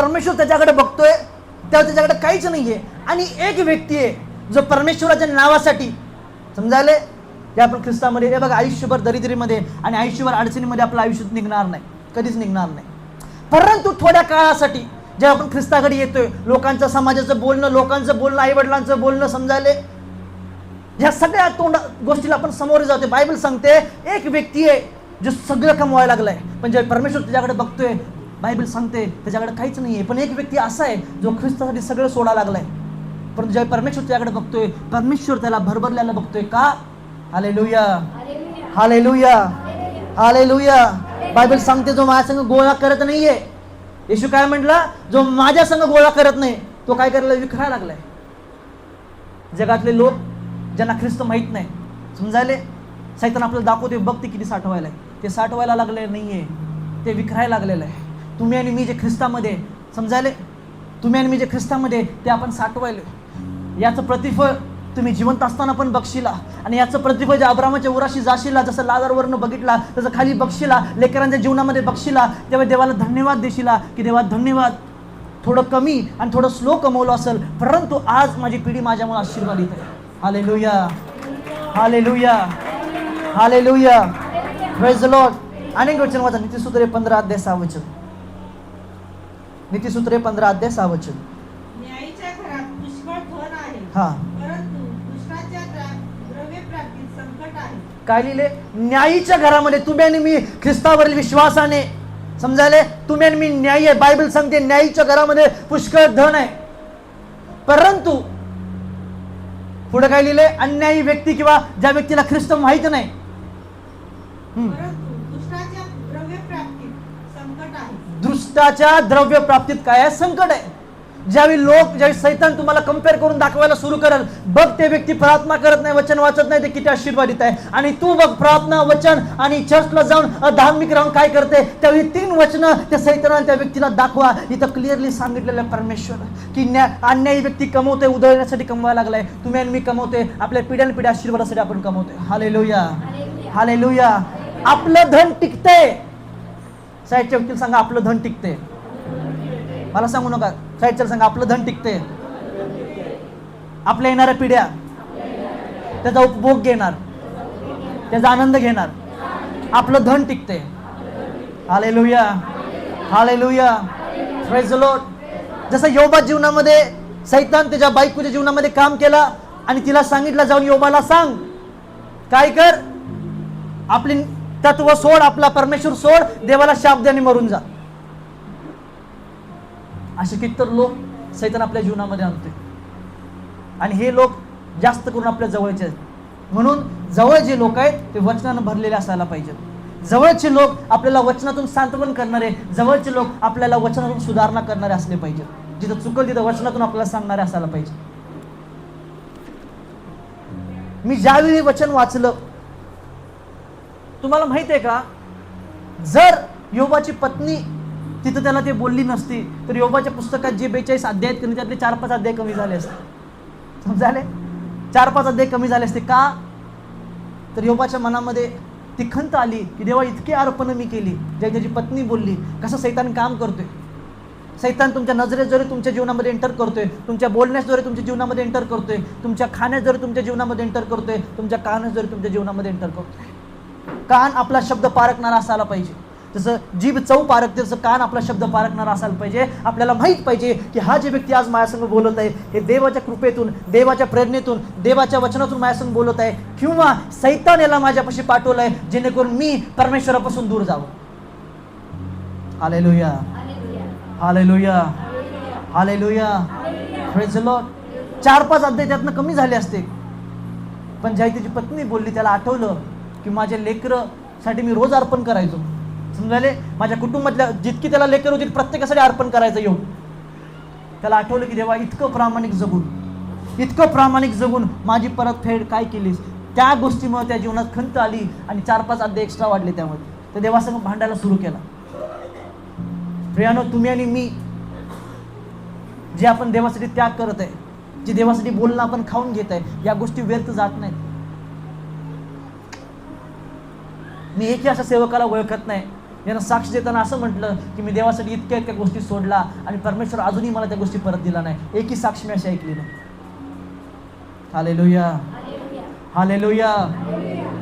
परमेश्वर त्याच्याकडे बघतोय तेव्हा त्याच्याकडे काहीच नाहीये. आणि एक व्यक्ती आहे जो परमेश्वराच्या नावासाठी, समजायले, ते आपण ख्रिस्तामध्ये, हे बघा, आयुष्यभर दरिद्रीमध्ये आणि आयुष्यभर अडचणीमध्ये आपलं आयुष्य निघणार नाही, कधीच निघणार नाही. परंतु थोड्या काळासाठी जेव्हा आपण ख्रिस्ताकडे येतोय, लोकांचं, समाजाचं बोलणं, आई वडिलांचं बोलणं, समजायले, ह्या सगळ्या गोष्टीला आपण समोर जातोय. बायबल सांगते एक व्यक्ती आहे जो सगळं कमवायला लागलाय, पण जेव्हा परमेश्वर त्याच्याकडे बघतोय, बायबल सांगते त्याच्याकडे काहीच नाहीये. पण एक व्यक्ती असा आहे जो ख्रिस्तासाठी सगळं सोडायला लागलाय, पण जेव्हा परमेश्वर त्याच्याकडे बघतोय, परमेश्वर त्याला भरभरल्याला बघतोय. का? Hallelujah, hallelujah, hallelujah. बायबल सांगते जो माझ्या संग गोळा करत नाहीये, येशू काय म्हटला, जो माझ्या संग गोळा करत नाही तो काय करायला, विखरायला लागलाय. जगातले लोक ज्यांना ख्रिस्त माहित नाही, समजायले, सैतान आपल्याला दाखवते, बघ ते किती साठवायला आहे. ते साठवायला लागले नाहीये, ते विखरायला लागलेलं आहे. तुम्ही आणि मी जे ख्रिस्तामध्ये, समजायले, तुम्ही आणि मी जे ख्रिस्तामध्ये, ते आपण साठवायलो. याचं प्रतिफळ तुम्ही जिवंत असताना पण बघशिला, आणि याचं प्रतिफळ जे अब्रामाच्या उराशी जाशीला, जसं लाजारवरनं बघितला तसं खाली बघशिला, लेकरांच्या जीवनामध्ये बघशिला, तेव्हा देवाला धन्यवाद देशीला की देवा धन्यवाद, थोडं कमी आणि थोडं स्लो कमवलं असेल, परंतु आज माझी पिढी माझ्यामुळे आशीर्वादित आहे. Hallelujah, hallelujah, hallelujah, praise the Lord. अनेक वचन वाचा, नीतिसूत्रे 15 अध्याय 6 वचन. नीतिसूत्रे 15 अध्याय 6 वचन. न्यायीच्या घरात पुष्कळ धन आहे, हा, परंतु दुष्टाच्या द्रव्य प्राप्तीत संकट आहे. काय लिहिले? न्यायीच्या घरामध्ये, तुम्ही आणि मी ख्रिस्तावरील विश्वासाने, समजायले, तुम्ही आणि मी न्यायी आहे. बायबल सांगते न्यायीच्या घरामध्ये पुष्कळ धन आहे, परंतु पुढे काय लिहिले? अन्यायी व्यक्ती किंवा ज्या व्यक्तीला ख्रिस्त माहित नाही, परंतु दुष्टाच्या द्रव्य प्राप्तीत संकट आहे. दृष्टाच्या द्रव्य प्राप्तीत काय आहे? संकट आहे. ज्यावेळी सैतान तुम्हाला कम्पेअर करून दाखवायला सुरू करेल, बघ ते व्यक्ती प्रार्थना करत नाही, वचन वाचत नाही, ते किती आशीर्वादित आहे, आणि तू बघ प्रार्थना, वचन आणि चर्चला जाऊन धार्मिक राहून काय करते, त्यावेळी 3 वचनं त्या सैतानाने त्या व्यक्तीला दाखवा. इथं क्लिअरली सांगितलेलं आहे परमेश्वर की अन्यायी व्यक्ती कमवते, उधळण्यासाठी कमवायला लागलाय. तुम्ही आणि मी कमवते, आपल्या पिढ्यानपिढ्या आशीर्वादासाठी आपण कमवतोय. Hallelujah, hallelujah. आपलं धन टिकतंय. साईडच्या व्यक्तीला सांगा, आपलं धन टिकतंय. मला सांगू नका, साईडच्या सांगा, आपलं धन टिकतंय. आपल्या येणाऱ्या पिढ्या त्याचा उपभोग घेणार, त्याचा आनंद घेणार. आपलं धन टिकतंय. Hallelujah, hallelujah, praise the lord. जसं योबा जीवनामध्ये सैतान त्याच्या बायकोच्या जीवनामध्ये काम केला आणि तिला सांगितलं, जाऊन योबाला सांग, काय कर, आपली तत्व सोड, आपला परमेश्वर सोड, देवाला शाप दे आणि मरून जा. असे कितीतर लोक सैतान आपल्या जीवनामध्ये आणते, आणि हे लोक जास्त करून आपल्या जवळचे आहेत. म्हणून जवळ जे लोक आहेत ते वचनानं भरलेले असायला पाहिजेत. जवळचे लोक आपल्याला वचनातून सांत्वन करणारे, जवळचे लोक आपल्याला वचनातून सुधारणा करणारे असले पाहिजेत. जिथं चुकल तिथं वचनातून आपल्याला सांगणारे असायला पाहिजे. मी ज्यावेळी वचन वाचलं, तुम्हाला माहित आहे का, जर योबाची पत्नी तिथं त्याला ते बोलली नसती तर योबाच्या पुस्तकात जे 42 अध्याय आहेत त्यातले 4-5 अध्याय कमी झाले असते. समजाले? 4-5 अध्याय कमी झाले असते. का? तर योबाच्या मनामध्ये ती खंत आली की देवा, इतकी अर्पण मी केली, ज्या त्याची पत्नी बोलली. कसं सैतान काम करतोय. सैतान तुमच्या नजरेद्वारे तुमच्या जीवनामध्ये एंटर करतोय, तुमच्या बोलण्याद्वारे तुमच्या जीवनामध्ये एंटर करतोय, तुमच्या खाण्याद्वारे तुमच्या जीवनामध्ये एंटर करतोय, तुमच्या कानाद्वारे तुमच्या जीवनामध्ये एंटर करतोय. कान आपला शब्द पारखणारा असायला पाहिजे. जसं जीभ चव पारखते, तसं कान आपला शब्द पारखणारा असायला पाहिजे. आपल्याला माहित पाहिजे की हा जे व्यक्ती आज माझ्यासंग बोलत आहे, हे देवाच्या कृपेतून, देवाच्या प्रेरणेतून, देवाच्या वचनातून माझ्यासंग बोलत आहे, किंवा सैतान याला माझ्यापाशी पाठवलंय जेणेकरून मी परमेश्वरापासून दूर जावं. Hallelujah, hallelujah, hallelujah, praise the Lord. 4-5 अध्याय त्यातनं कमी झाले असते, पण ज्या त्याची पत्नी बोलली त्याला आठवलं की माझ्या लेकरासाठी मी रोज अर्पण करायचो. समजाले? माझ्या कुटुंबातल्या जितकी त्याला लेकर होती प्रत्येकासाठी अर्पण करायचं येऊन. त्याला आठवलं की देवा, इतकं प्रामाणिक जगून माझी परतफेड काय केलीस. त्या गोष्टीमुळे त्या जीवनात खंत आली आणि 4-5 अध्याय एक्स्ट्रा वाढले. त्यामध्ये त्या देवासंग भांडायला सुरू केला. प्रियानो, तुम्ही आणि मी जे आपण देवासाठी त्याग करत आहे, जे देवासाठी बोलणं आपण खाऊन घेत आहे, या गोष्टी व्यर्थ जात नाहीत. मी एकही अशा सेवकाला ओळखत नाही यानं साक्ष देताना असं म्हटलं की मी देवासाठी इतक्या इतक्या गोष्टी सोडला आणि परमेश्वर अजूनही मला त्या गोष्टी परत दिला नाही. एकही साक्ष मी अशी ऐकली नाही. Hallelujah, hallelujah,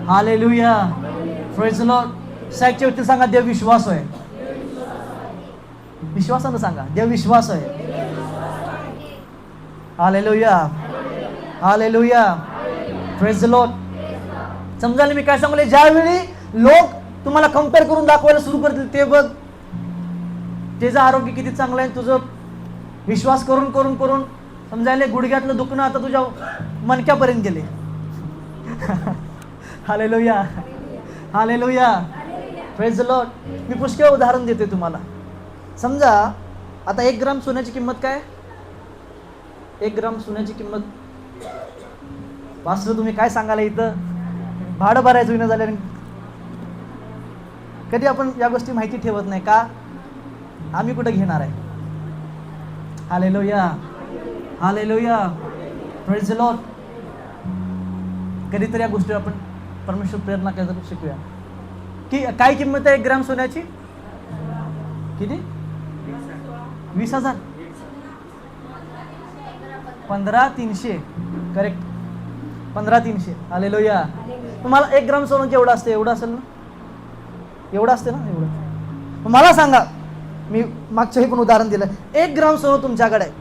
hallelujah, praise the lord. साईकच्या व्यक्ती सांगा, देव विश्वास आहे. विश्वासानं सांगा, देव विश्वास आहे. Hallelujah, hallelujah, praise the Lord. समजायला मी काय सांगले, ज्यावेळी लोक तुम्हाला कम्पेअर करून दाखवायला सुरू करतील, ते बघ त्याचं आरोग्य किती चांगलं आहे, तुझं विश्वास करून करून करून समजायला गुडघ्यातलं दुखणं आता तुझ्या मणक्यापर्यंत गेले. Hallelujah, hallelujah, praise the lord. मी पुष्कळ उदाहरण देते तुम्हाला. समजा आता 1 ग्राम सोन्याची किंमत काय? 1 ग्राम सोन्याची किंमत वाचलं तुम्ही काय सांगायला, इथं भाडं भरायचं विना झाल्याने. कधी आपण या गोष्टी माहिती ठेवत नाही का? आम्ही कुठं घेणार आहे? Hallelujah, hallelujah, praise the Lord. कधीतरी या गोष्टीवर आपण परमेश्वर प्रेरणा करायला शिकूया की काय किंमत आहे 1 ग्राम सोन्याची? किती? 20,000. 15,300. करेक्ट, 15,300. हालेलुया. तुम्हाला 1 ग्राम सोनं केवढं असते? एवढं असेल ना? एवढं असते ना? एवढं. मला सांगा, मी मागच्याही पण उदाहरण दिलं. 1 ग्राम सोनं तुमच्याकडे आहे,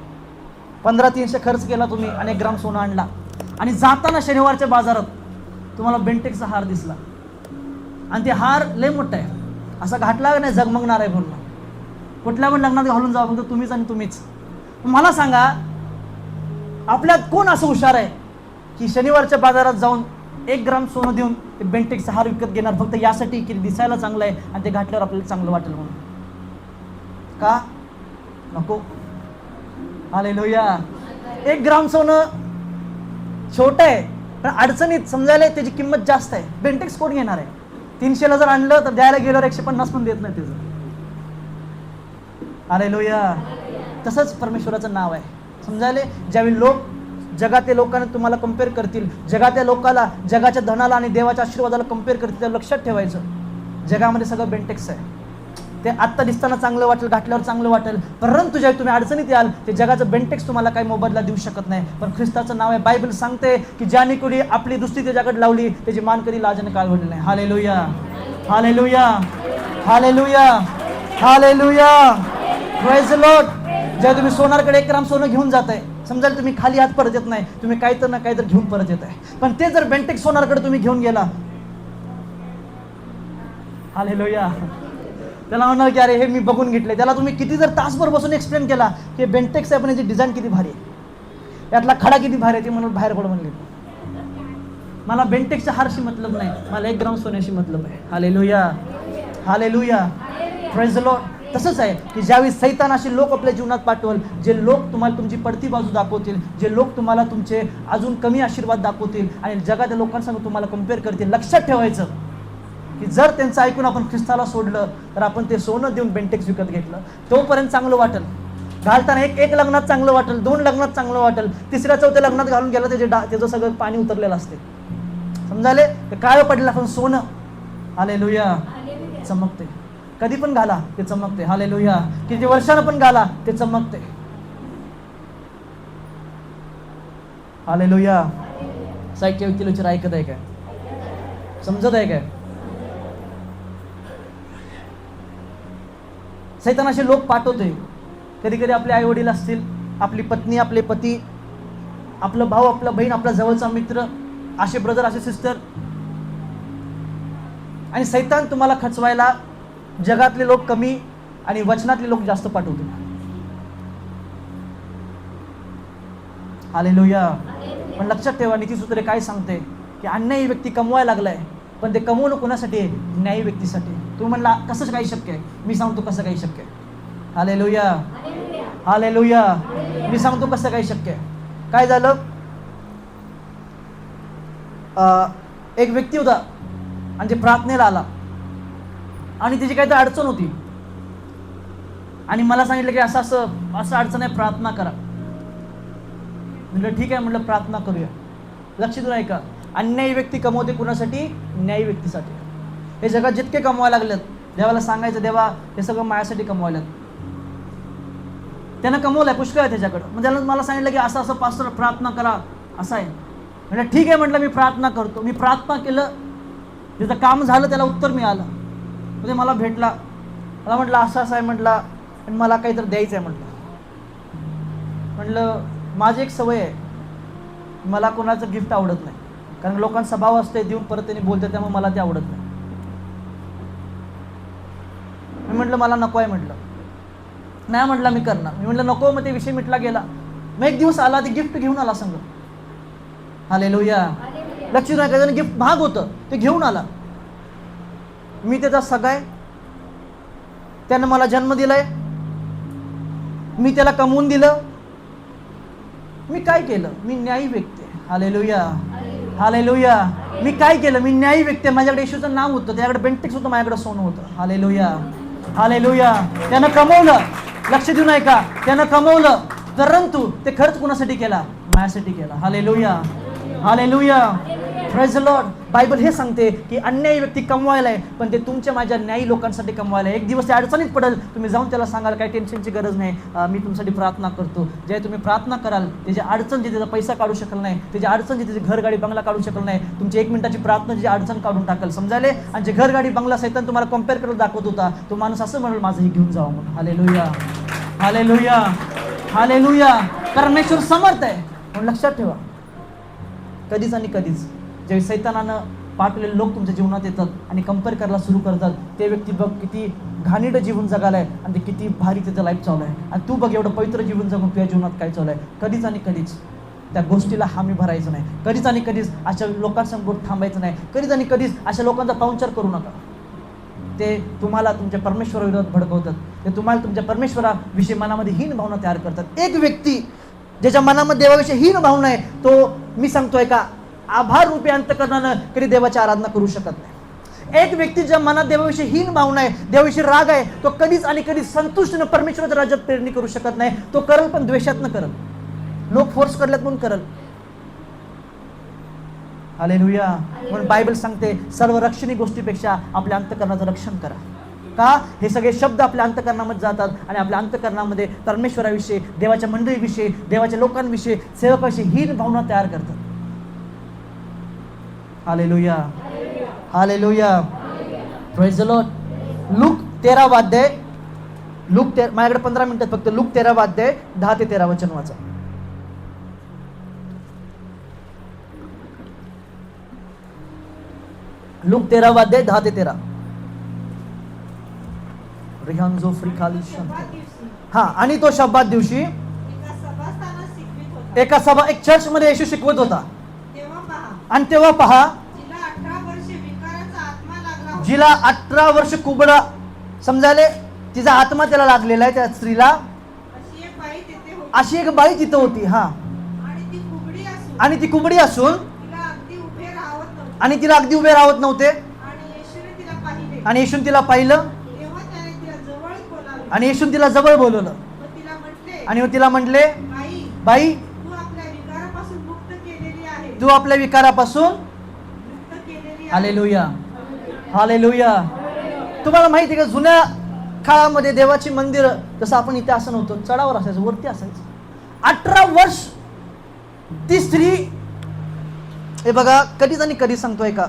15,300 खर्च केला तुम्ही आणि 1 ग्राम सोनं आणला आणि जाताना शनिवारच्या बाजारात तुम्हाला बेंटेक्सचा हार दिसला आणि ते हार लय मोठा आहे, असा घातला नाही झगमगणार आहे पूर्ण. कुठल्या पण लग्नात घालून जावं फक्त तुम्हीच आणि तुम्हीच. मला सांगा, आपल्यात कोण असं हुशार आहे की शनिवारच्या बाजारात जाऊन 1 ग्राम सोनं देऊन ते बेंटेक्सचा हार विकत घेणार फक्त यासाठी की दिसायला चांगलं आहे आणि ते घातल्यावर आपल्याला चांगलं वाटेल म्हणून? का? नको. हालेलुया. 1 ग्राम सोनं छोटं आहे पण अडचणीत समजायला त्याची किंमत जास्त आहे. बेंटेक्स कोण घेणार आहे? 300ला जर आणलं तर द्यायला गेल्यावर 150 पण देत नाही त्याचं. हालेलुया. तसंच परमेश्वराचं नाव आहे. समजायले, ज्यावेळी लोक जगातल्या लोकांना तुम्हाला कम्पेअर करतील, जगातल्या लोकाला जगाच्या धनाला आणि देवाच्या आशीर्वादाला कम्पेअर करतील, तर लक्षात ठेवायचं जगामध्ये सगळं बेंटेक्स आहे. ते आत्ता दिसताना चांगलं वाटेल, घातल्यावर चांगलं वाटेल, परंतु ज्यावेळी तुम्ही अडचणीत याल ते जगाचं बेंटेक्स तुम्हाला काही मोबदला देऊ शकत नाही. पण ख्रिस्ताचं नाव आहे. बायबल सांगते की ज्याने कोणी आपली दुसरी त्याच्याकडे लावली त्याची मान कधी लाजाने काळवडली नाही. Hallelujah, hallelujah, hallelujah, hallelujah, praise the Lord. जेव्हा तुम्ही सोनारकडे 1 ग्राम सोनं घेऊन जाताय, समजायला तुम्ही खाली हात परत येत नाही, तुम्ही काही तर ना काही तर घेऊन परत येत आहे. पण ते जर बेंटेक्स सोनारकडे तुम्ही घेऊन गेला, हालेलुया, त्याला म्हणणार की अरे हे मी बघून घेतले. त्याला तुम्ही किती जर तासभर बसून एक्सप्लेन केला की बेंटेक्स आहे पण याची डिझाईन किती भारी आहे, यातला खडा किती भारी आहे, ते म्हणून बाहेर पड म्हणले. मला बेंटेक्सच्या हारशी मतलब नाही, मला 1 ग्राम सोन्याशी मतलब आहे. Hallelujah, hallelujah, praise the Lord. तसंच आहे की ज्यावेळी सैतान असे लोक आपल्या जीवनात पाठवल, जे लोक तुम्हाला तुमची पडती बाजू दाखवतील, जे लोक तुम्हाला तुमचे अजून कमी आशीर्वाद दाखवतील आणि जगाच्या लोकांसंग तुम्हाला कम्पेअर करतील, लक्षात ठेवायचं की जर त्यांचं ऐकून आपण ख्रिस्ताला सोडलं तर आपण ते सोनं देऊन बेंटेक्स विकत घेतलं. तोपर्यंत चांगलं वाटेल, घालताना एक लग्नात चांगलं वाटेल, 2 लग्नात चांगलं वाटेल, 3ऱ्या 4थ्या लग्नात घालून गेलं त्याचं सगळं पाणी उतरलेलं असते. समजाले, काळं पडलेलं पण सोनं, हालेलुया, चमकते. कधी पण घाला ते चमकते. हालेलुया. किती वर्षानं पण घाला ते चमकते. हालेलुया. साईडच्या व्यक्तीला विचार, ऐकत आहे काय? समजत आहे काय? सैतान असे लोक पाठवते. कधी कधी आपले आई वडील असतील, आपली पत्नी, आपले पती, आपलं भाऊ, आपला बहीण, आपला जवळचा मित्र, असे ब्रदर, असे सिस्टर. आणि सैतान तुम्हाला खचवायला जगातले लोक कमी आणि वचनातले लोक जास्त पाठवते. हालेलुया. पण लक्षात ठेवा, नीतिसूत्रे काय सांगते की अन्यायी व्यक्ती कमवायला लागलाय, पण ते कमवणं कोणासाठी आहे? न्यायी व्यक्तीसाठी. तू म्हणला कसं काही शक्य आहे? मी सांगतो कसं काही शक्य आहे. Hallelujah, hallelujah. मी सांगतो कसं काही शक्य आहे. काय झालं, एक व्यक्ती होता आणि ते प्रार्थनेला आला आणि त्याची काही तर अडचण होती आणि मला सांगितलं की असं अडचण आहे, प्रार्थना करा. म्हटलं ठीक आहे, म्हटलं प्रार्थना करूया. लक्ष देऊन ऐका, अन्यायी व्यक्ती कमवते कुणासाठी? न्यायी व्यक्तीसाठी. हे जगात जितके कमवायला लागलेत देवाला सांगायचं, देवा हे सगळं माझ्यासाठी कमवायला. त्यानं कमवलंय, पुष्कळ आहे त्याच्याकडं. मग त्याला मला सांगितलं की असं असं पास्टर प्रार्थना करा, असं आहे. म्हणजे ठीक आहे म्हटलं, मी प्रार्थना करतो. मी प्रार्थना केलं, त्याचं काम झालं, त्याला उत्तर मिळालं. म्हणजे मला भेटला, मला म्हटलं असं असं आहे म्हटलं, आणि मला काहीतरी द्यायचं आहे म्हटलं. म्हटलं माझी एक सवय आहे, मला कोणाचं गिफ्ट आवडत नाही, कारण लोकांचा स्वभाव असते देऊन परत त्यांनी बोलते, त्यामुळे मला ते आवडत नाही. मी म्हटलं मला नको आहे म्हटलं. नाही म्हटलं मी करणार. मी म्हटलं नको. मग ते विषय मिटला गेला. मग एक दिवस आला, ते गिफ्ट घेऊन आला संग. हालेलुया. लक्ष नाही, गिफ्ट महाग होतं, ते घेऊन आला. मी त्याचा सगळा आहे, त्यानं मला जन्म दिलाय, मी त्याला कमवून दिलं. मी काय केलं? मी न्यायी व्यक्ती आहे. Hallelujah, hallelujah. मी काय केलं? मी न्यायी व्यक्ती आहे. माझ्याकडे येशूचं नाव होतं, त्याच्याकडे बेंटेक्स होतं, माझ्याकडे सोनं होतं. Hallelujah, hallelujah. त्यानं कमवलं. लक्ष देऊ नये का? त्यानं कमवलं, परंतु ते खर्च कुणासाठी केला? माझ्यासाठी केला. Hallelujah, hallelujah. Praise the Lord. Bible हे सांगते की अन्यायी व्यक्ती कमवायला आहे, पण ते तुमच्या माझ्या न्यायी लोकांसाठी कमवायला आहे. एक दिवस ते अडचणीत पडेल, तुम्ही जाऊन त्याला सांगाल काही टेन्शनची गरज नाही, मी तुमच्यासाठी प्रार्थना करतो. जे तुम्ही प्रार्थना कराल, त्याची अडचण जे त्याचा पैसा काढू शकल नाही, त्याची अडचण जे त्याची घर गाडी बंगला काढू शकल नाही, तुमची 1 मिनिटाची प्रार्थना जी अडचण काढून टाकल. समजायले? आणि जे घर गाडी बंगला सैतान तुम्हाला कम्पेअर करून दाखवत होता, तो माणूस असं म्हणेल माझं हे घेऊन जावं म्हणून. Hallelujah, hallelujah, hallelujah. परमेश्वर समर्थ आहे. म्हणून लक्षात ठेवा, कधीच आणि कधीच जे सैतानानं पाठवलेले लोक तुमच्या जीवनात येतात आणि कंपेअर करायला सुरू करतात, ते व्यक्ती बघ किती घाणीडं जीवन जगालाय आणि ते किती भारी त्याचं लाईफ चालू आहे, आणि तू बघ एवढं पवित्र जीवन जगून तुझ्या जीवनात काय चालू आहे. कधीच आणि कधीच त्या गोष्टीला हामी भरायचं नाही. कधीच आणि कधीच अशा लोकांसमोर थांबायचं नाही. कधीच आणि कधीच अशा लोकांचा पाहुणचार करू नका. ते तुम्हाला तुमच्या परमेश्वराविरोधात भडकवतात. ते तुम्हाला तुमच्या परमेश्वराविषयी मनामध्ये हीन भावना तयार करतात. एक व्यक्ती ज्याच्या मनामध्ये देवाविषयी हीन भावना आहे, तो मी सांगतोय का आभार रूपी अंतकरणानं कधी देवाची आराधना करू शकत नाही. एक व्यक्ती ज्या मनात देवाविषयी हीन भावना आहे, देवाविषयी राग आहे, तो कधीच आणि कधीच संतुष्टीनं परमेश्वराच्या राज्यात पेरणी करू शकत नाही. तो करल, पण द्वेषातनं करल, लोक फोर्स करल्यात म्हणून करल. हालेलुया. म्हणून बायबल सांगते सर्व रक्षणी गोष्टीपेक्षा आपल्या अंतकरणाचं रक्षण करा. का? हे सगळे शब्द आपल्या अंतकरणामध्ये जातात आणि आपल्या अंतकरणामध्ये परमेश्वराविषयी, देवाच्या मंडळीविषयी, देवाच्या लोकांविषयी, सेवकाविषयी हीन भावना तयार करतात. Hallelujah, hallelujah. Praise the Lord. Look 13 अध्याय, माझ्याकडे 15 मिनिटात फक्त. लूक 13 अध्याय 10 ते 13 वचन वाचा. लूक 13 अध्याय 10 ते 13. रिहानजो फ्रिकालिशन. हा, आणि तो शब्दात दिवशी एका सभा, एक चर्च मध्ये येशू शिकवत होता. आणि तेव्हा पहा, जिला 18 वर्ष कुबडा, समजायले तिचा आत्मा त्याला लागलेला आहे, त्या स्त्रीला. अशी एक बाई तिथं होती. हा, आणि ती कुबडी असून आणि तिला अगदी उभे राहत नव्हते. आणि येशूने तिला पाहिलं आणि येशूने तिला जवळ बोलवलं आणि तिला म्हटले, बाई तू आपल्या विकारापासून. Hallelujah, hallelujah. तुम्हाला माहिती आहे का, जुन्या काळामध्ये देवाची मंदिर जसं आपण इथे असं नव्हतं, चढावर असायचं, वरती असायचं. 18 वर्ष ती स्त्री, हे बघा, कधीच आणि कधी सांगतोय का,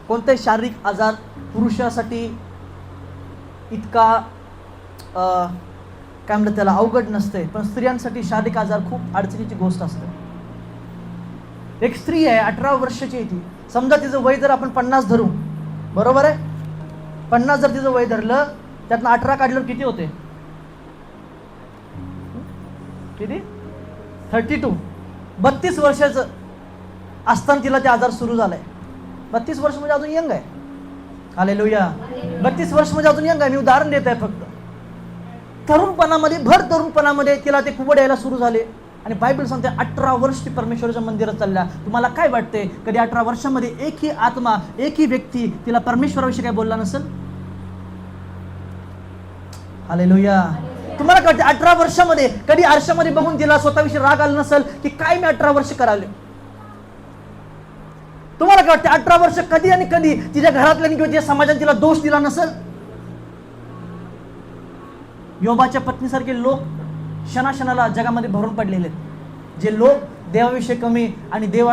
कोणताही शारीरिक आजार पुरुषासाठी इतका काय म्हणतात त्याला, अवघड नसते, पण स्त्रियांसाठी शारीरिक आजार खूप अडचणीची गोष्ट असते. एक स्त्री आहे, 18 वर्षाची आहे ती. समजा तिचं वय जर आपण 50 धरू, बरोबर आहे, 50 जर तिचं वय धरलं, त्यातनं 18 काढल्यावर किती होते? किती? 32. 32 वर्षाचं असताना तिला ते आजार सुरू झालाय. 32 वर्ष म्हणजे अजून यंग आहे. हालेलुया. 32 वर्ष म्हणजे अजून यंग आहे. मी उदाहरण देत आहे फक्त. तरुणपणामध्ये, भर तरुणपणामध्ये तिला ते कुबड यायला सुरू झाले. आणि बायबल सांगते 18 वर्ष ती परमेश्वराच्या मंदिरात चालल्या. तुम्हाला काय वाटते, कधी 18 वर्षामध्ये एकही आत्मा, एकही व्यक्ती तिला परमेश्वराविषयी काय बोलला नसेल? हालेलुया. तुम्हाला काय वाटते, 18 वर्षामध्ये कधी आरशामध्ये बघून तिला स्वतःविषयी राग आला नसेल की काय मी 18 वर्ष कराले? तुम्हाला काय वाटतं 18 वर्ष कधी आणि कधी तिच्या घरातल्यानी किंवा तिच्या समाजाने तिला दोष दिला नसेल? योबाच्या पत्नीसारखे लोक क्षणाक्षणाला जगामध्ये भरून पडलेले आहेत, जे लोक देवाविषयी कमी आणि देवा